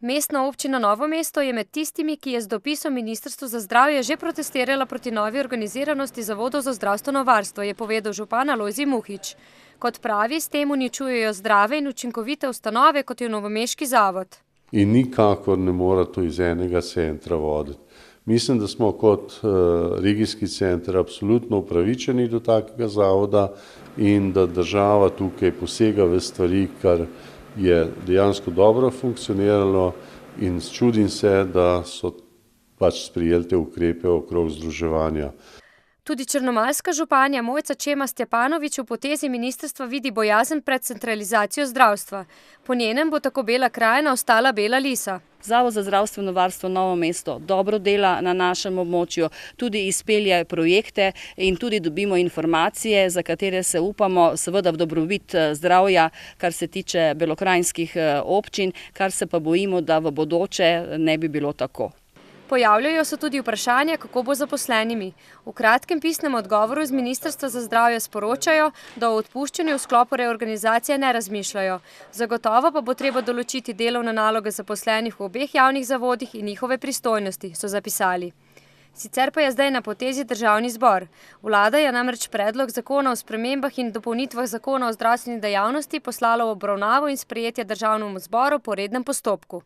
Mestna občina Novo mesto je med tistimi, ki je z dopisom Ministrstvu za zdravje že protestirala proti novi organiziranosti zavodov za zdravstveno varstvo, je povedal župan Alojzij Muhič. Kot pravi, s tem uničujejo zdrave in učinkovite ustanove, kot je novomeški zavod. In nikakor ne mora to iz enega centra voditi. Mislim, da smo kot regijski center absolutno upravičeni do takega zavoda in da država tukaj posega v stvari, kar je dejansko dobro funkcioniralo, in čudim se, da so pač sprejeli te ukrepe okrog združevanja. Tudi črnomaljska županja Mojca Čema Stjepanovič v potezi ministrstva vidi bojazen pred centralizacijo zdravstva. Po njenem bo tako Bela krajina ostala bela lisa. Zavod za zdravstveno varstvo Novo mesto dobro dela na našem območju, tudi izpelje projekte in tudi dobimo informacije, za katere se upamo seveda v dobrobit zdravja, kar se tiče belokrajinskih občin, kar se pa bojimo, da v bodoče ne bi bilo tako. Pojavljajo se tudi vprašanja, kako bo z zaposlenimi. V kratkem pisnem odgovoru z Ministrstva za zdravje sporočajo, da o odpuščanju v sklopu reorganizacije ne razmišljajo. Zagotovo pa bo treba določiti delovne naloge zaposlenih v obeh javnih zavodih in njihove pristojnosti, so zapisali. Sicer pa je zdaj na potezi Državni zbor. Vlada je namreč predlog zakona o spremembah in dopolnitvah zakona o zdravstveni dejavnosti poslala v obravnavo in sprejetje Državnemu zboru po rednem postopku.